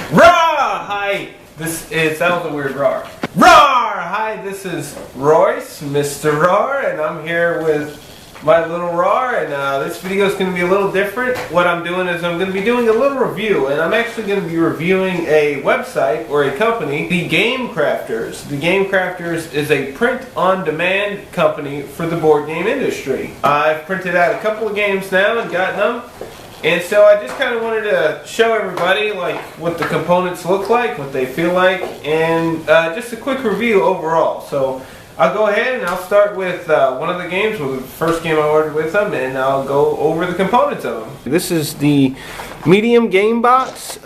Rawr! Hi, that was a weird roar. Rawr! Hi, this is Royce, Mr. Roar, and I'm here with my little Roar, and this video is going to be a little different. What I'm doing is I'm going to be doing a little review, and I'm actually going to be reviewing a website or a company, The Game Crafters. The Game Crafters is a print-on-demand company for the board game industry. I've printed out a couple of games now and gotten them. And so I just kind of wanted to show everybody like what the components look like, what they feel like, and just a quick review overall. So I'll go ahead and I'll start with one of the games, the first game I ordered with them, and I'll go over the components of them. This is the medium game box. It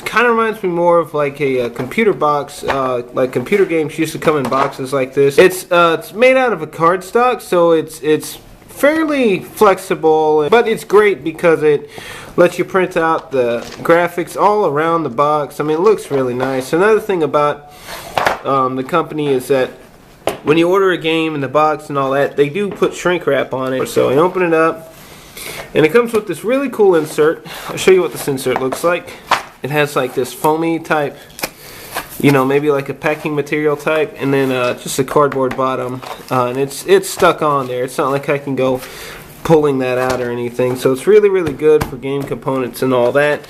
kind of reminds me more of like a computer box, like computer games used to come in boxes like this. It's made out of a cardstock, so it's fairly flexible, but it's great because it lets you print out the graphics all around the box. I mean, it looks really nice. Another thing about the company is that when you order a game in the box and all that, they do put shrink wrap on it. So I open it up, and it comes with this really cool insert. I'll show you what this insert looks like. It has like this foamy type, you know, maybe like a packing material type, and then just a cardboard bottom, and it's stuck on there. It's not like I can go pulling that out or anything, so it's really good for game components and all that.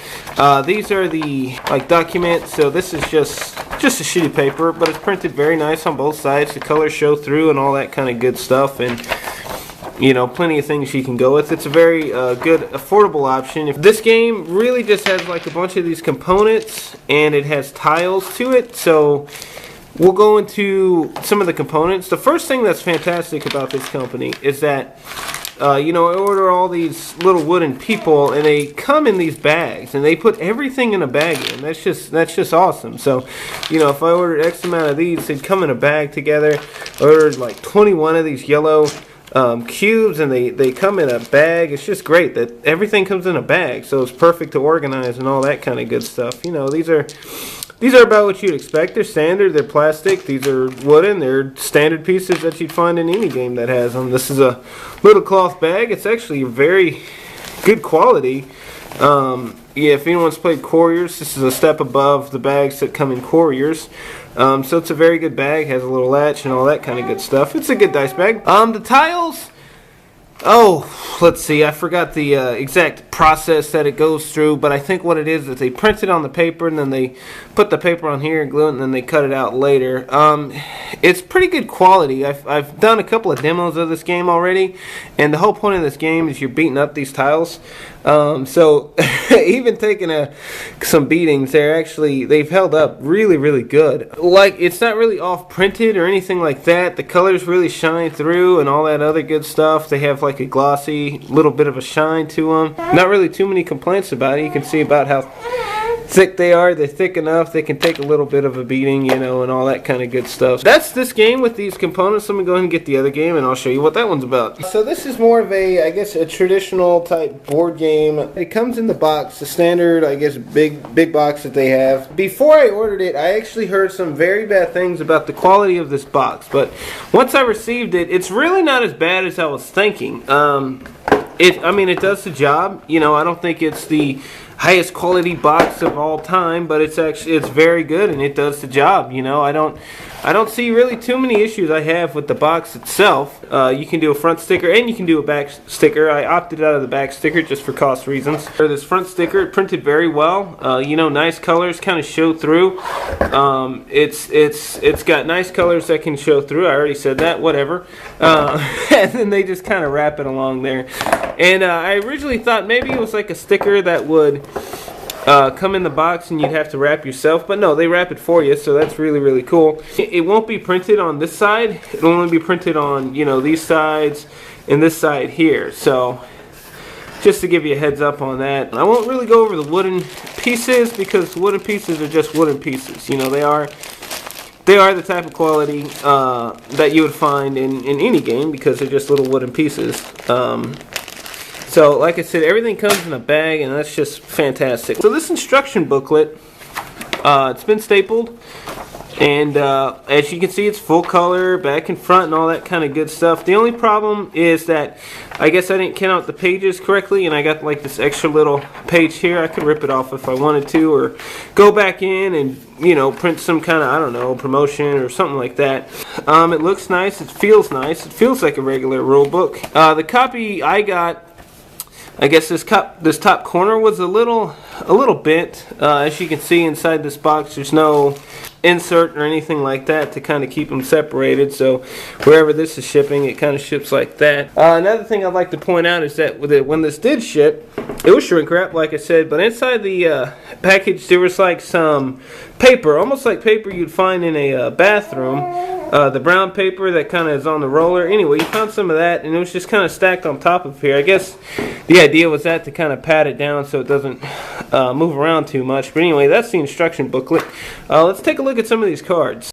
These are the like documents, so this is just a sheet of paper, but it's printed very nice on both sides. The colors show through and all that kind of good stuff, and you know, plenty of things you can go with. It's a very good, affordable option. If this game really just has like a bunch of these components, and it has tiles to it, so we'll go into some of the components. The first thing that's fantastic about this company is that you know, I order all these little wooden people, and they come in these bags, and they put everything in a bag in. That's just awesome. So, you know, if I ordered X amount of these, they'd come in a bag together. I ordered like 21 of these yellow cubes, and they come in a bag. It's just great that everything comes in a bag, so it's perfect to organize and all that kind of good stuff. You know, these are about what you'd expect. They're standard, they're plastic, these are wooden, they're standard pieces that you'd find in any game that has them. This is a little cloth bag. It's actually very good quality. Yeah, if anyone's played Couriers, this is a step above the bags that come in Couriers. So it's a very good bag, has a little latch and all that kind of good stuff. It's a good dice bag. The tiles, oh, let's see, I forgot the exact process that it goes through, but I think what it is they print it on the paper, and then they put the paper on here and glue it, and then they cut it out later. It's pretty good quality. I've done a couple of demos of this game already, and the whole point of this game is you're beating up these tiles. So even taking some beatings, they've held up really good. Like, it's not really off printed or anything like that. The colors really shine through and all that other good stuff. They have like a glossy little bit of a shine to them. Not really too many complaints about it. You can see about how thick they are. They're thick enough they can take a little bit of a beating, you know, and all that kind of good stuff. That's this game with these components. Let me go ahead and get the other game, and I'll show you what that one's about. So this is more of a, I guess, a traditional type board game. It comes in the box, the standard, I guess, big box that they have. Before I ordered it, I actually heard some very bad things about the quality of this box, but once I received it, it's really not as bad as I was thinking. I mean, it does the job. You know, I don't think it's the highest quality box of all time, but it's very good, and it does the job. You know, I don't see really too many issues I have with the box itself. You can do a front sticker and you can do a back sticker. I opted out of the back sticker just for cost reasons. For this front sticker, it printed very well. You know, nice colors kind of show through. It's got nice colors that can show through. I already said that. Whatever. And then they just kind of wrap it along there. And I originally thought maybe it was like a sticker that would come in the box and you'd have to wrap yourself, but no, they wrap it for you, so that's really cool. It won't be printed on this side. It'll only be printed on, you know, these sides and this side here. So just to give you a heads up on that. I won't really go over the wooden pieces because wooden pieces are just wooden pieces. You know, they are the type of quality that you would find in any game because they're just little wooden pieces. So, like I said, everything comes in a bag, and that's just fantastic. So this instruction booklet, it's been stapled. And as you can see, it's full color, back and front, and all that kind of good stuff. The only problem is that I guess I didn't count out the pages correctly, and I got like this extra little page here. I could rip it off if I wanted to, or go back in and, you know, print some kind of, I don't know, promotion or something like that. It looks nice. It feels nice. It feels like a regular rule book. The copy I got, I guess this top corner was a little bent. As you can see inside this box, there's no insert or anything like that to kind of keep them separated. So wherever this is shipping, it kind of ships like that. Another thing I'd like to point out is that when this did ship, it was shrink wrap, like I said, but inside the package there was like some paper, almost like paper you'd find in a bathroom. The brown paper that kind of is on the roller. Anyway, you found some of that, and it was just kind of stacked on top of here. I guess the idea was that to kind of pat it down so it doesn't move around too much. But anyway, that's the instruction booklet. Let's take a look at some of these cards.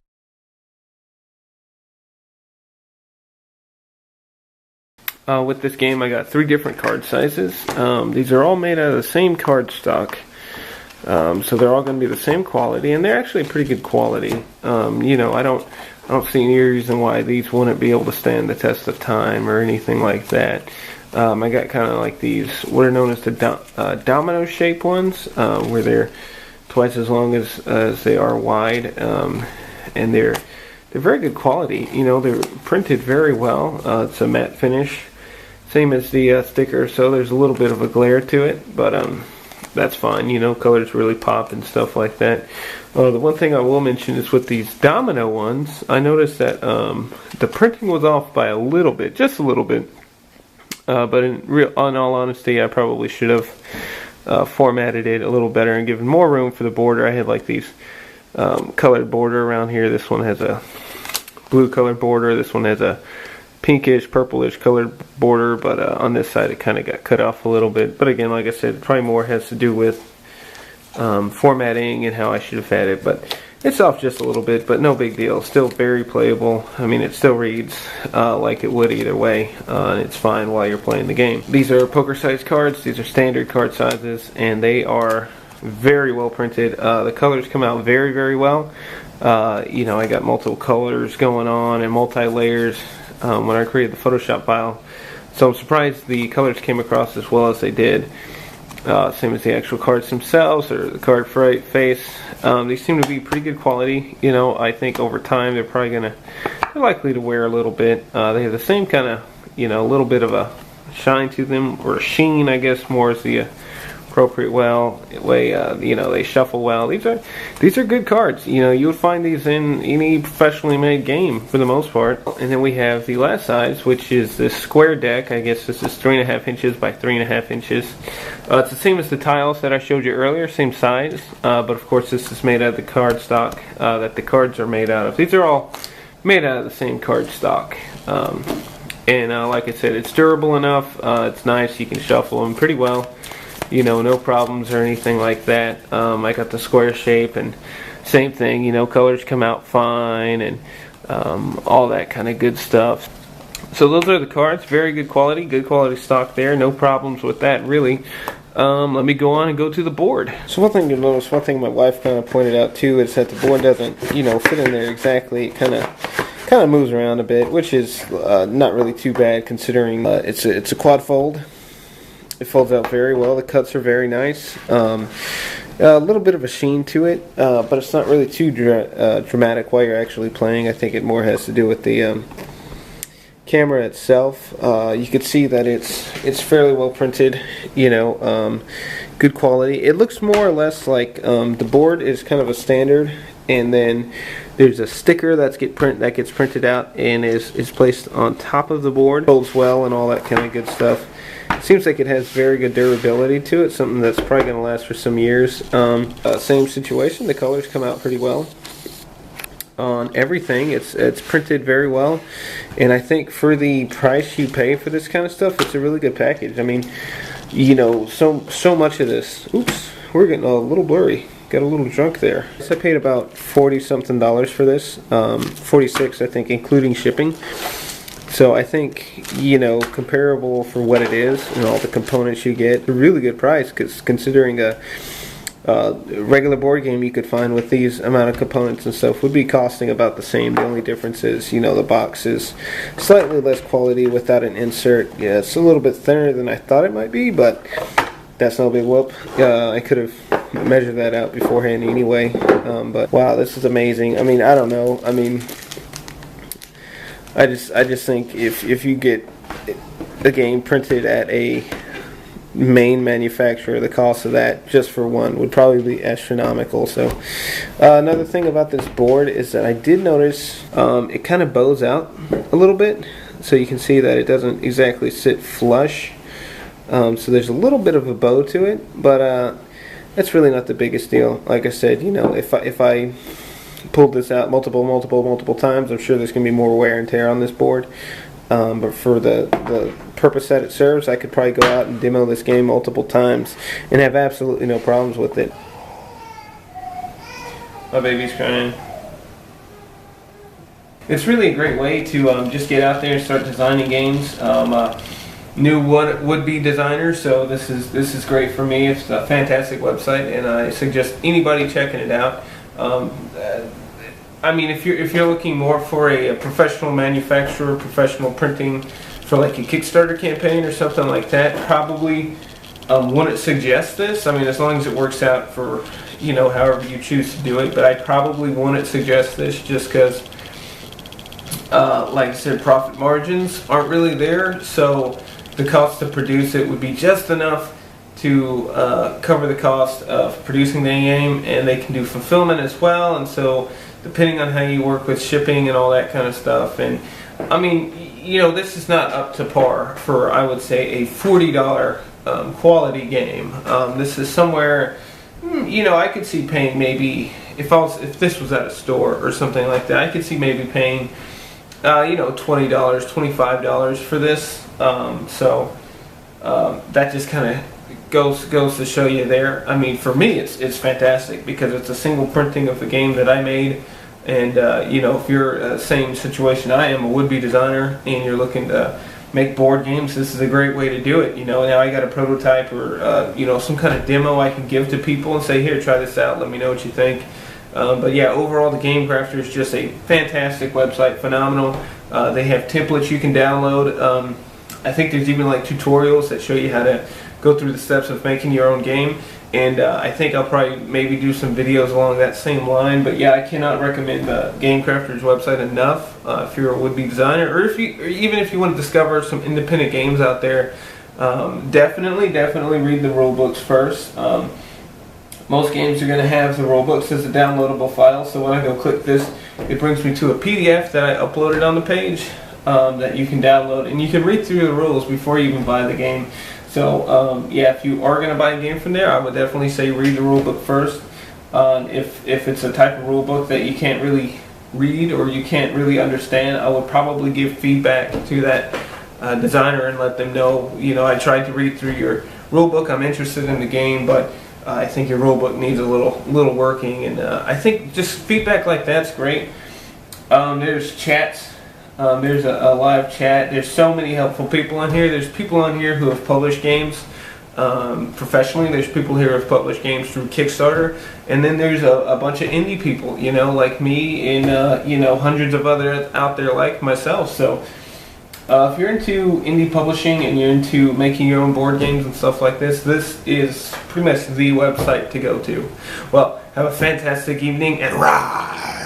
With this game, I got 3 different card sizes. These are all made out of the same card stock. So they're all going to be the same quality, and they're actually pretty good quality. You know, I don't see any reason why these wouldn't be able to stand the test of time or anything like that. I got kind of like these, what are known as the domino shape ones, where they're twice as long as they are wide, and they're very good quality. You know, they're printed very well. It's a matte finish, same as the sticker, so there's a little bit of a glare to it, but that's fine. You know, colors really pop and stuff like that. The one thing I will mention is with these domino ones, I noticed that the printing was off by a little bit, just a little bit. But in all honesty, I probably should have formatted it a little better and given more room for the border. I had like these colored border around here. This one has a blue colored border. This one has a pinkish, purplish colored border. But on this side, it kind of got cut off a little bit. But again, like I said, probably more has to do with formatting and how I should have had it. But it's off just a little bit, but no big deal. Still very playable. I mean, it still reads like it would either way, and it's fine while you're playing the game. These are poker size cards. These are standard card sizes, and they are very well printed. The colors come out very, very well. You know, I got multiple colors going on and multi-layers when I created the Photoshop file. So I'm surprised the colors came across as well as they did. Same as the actual cards themselves or the card face. These seem to be pretty good quality. You know, I think over time they're likely to wear a little bit. They have the same kind of, you know, a little bit of a shine to them, or sheen, I guess, more is the appropriate way. You know, they shuffle well. These are good cards. You know, you would find these in any professionally made game for the most part. And then we have the last size, which is this square deck. I guess this is 3.5 inches by 3.5 inches. It's the same as the tiles that I showed you earlier, same size, but of course this is made out of the card stock that the cards are made out of. These are all made out of the same card stock. And like I said, it's durable enough. It's nice. You can shuffle them pretty well. You know, no problems or anything like that. I got the square shape, and same thing, you know, colors come out fine, and all that kind of good stuff. So those are the cards. Very good quality stock there. No problems with that, really. Let me go on and go to the board. So one thing you'll notice, one thing my wife kind of pointed out too, is that the board doesn't, you know, fit in there exactly. It kind of moves around a bit, which is not really too bad considering it's a quad fold. It folds out very well. The cuts are very nice. A little bit of a sheen to it, but it's not really too dramatic while you're actually playing. I think it more has to do with the camera itself. You can see that it's fairly well printed. You know, good quality. It looks more or less like the board is kind of a standard, and then there's a sticker that gets printed out and is placed on top of the board. Folds well and all that kind of good stuff. It seems like it has very good durability to it, something that's probably going to last for some years. Same situation, the colors come out pretty well on everything. It's printed very well, and I think for the price you pay for this kind of stuff, it's a really good package. I mean, you know, so much of this. Oops, we're getting a little blurry. Got a little drunk there. I paid about $40-something for this, $46 I think, including shipping. So I think, you know, comparable for what it is and all the components you get, a really good price, because considering regular board game you could find with these amount of components and stuff would be costing about the same. The only difference is, you know, the box is slightly less quality without an insert. Yeah, it's a little bit thinner than I thought it might be, but that's no big whoop. I could have measured that out beforehand anyway. But wow, this is amazing. I mean, I don't know. I mean, I just think if you get a game printed at a main manufacturer, the cost of that just for one would probably be astronomical. So another thing about this board is that I did notice it kind of bows out a little bit, so you can see that it doesn't exactly sit flush. So there's a little bit of a bow to it, but that's really not the biggest deal. Like I said, you know, if I pulled this out multiple times, I'm sure there's going to be more wear and tear on this board. But for the purpose that it serves, I could probably go out and demo this game multiple times and have absolutely no problems with it. My baby's crying. It's really a great way to just get out there and start designing games. New would-be designer, so this is great for me. It's a fantastic website, and I suggest anybody checking it out. I mean, if you're looking more for a professional manufacturer, professional printing for like a Kickstarter campaign or something like that, probably wouldn't suggest this. I mean, as long as it works out for, you know, however you choose to do it. But I probably wouldn't suggest this just because, like I said, profit margins aren't really there. So the cost to produce it would be just enough to cover the cost of producing the game, and they can do fulfillment as well. And so depending on how you work with shipping and all that kind of stuff. And I mean, you know, this is not up to par for, I would say, a $40 quality game. This is somewhere, you know, I could see paying maybe, if this was at a store or something like that, I could see maybe paying, you know, $20, $25 for this. So that just kind of goes to show you there. I mean, for me, it's fantastic because it's a single printing of the game that I made. And you know, if you're same situation I am, a would-be designer, and you're looking to make board games, this is a great way to do it. You know, now I got a prototype or you know, some kind of demo I can give to people and say, here, try this out, let me know what you think. But yeah, overall, the Game Crafter is just a fantastic website, phenomenal. They have templates you can download. I think there's even like tutorials that show you how to go through the steps of making your own game. And I think I'll probably maybe do some videos along that same line. But yeah, I cannot recommend the Game Crafter's website enough if you're a would-be designer, or even if you want to discover some independent games out there. Definitely read the rule books first. Most games are going to have the rule books as a downloadable file. So when I go click this, it brings me to a PDF that I uploaded on the page that you can download, and you can read through the rules before you even buy the game. So yeah, if you are going to buy a game from there, I would definitely say read the rule book first. If it's a type of rule book that you can't really read or you can't really understand, I would probably give feedback to that designer and let them know, you know, I tried to read through your rule book, I'm interested in the game, but I think your rule book needs a little working. And I think just feedback like that's great. There's chats. There's a live chat. There's so many helpful people on here. There's people on here who have published games professionally. There's people here who have published games through Kickstarter. And then there's a bunch of indie people, you know, like me, and you know, hundreds of others out there like myself. So if you're into indie publishing and you're into making your own board games and stuff like this, this is pretty much the website to go to. Well, have a fantastic evening, and rah!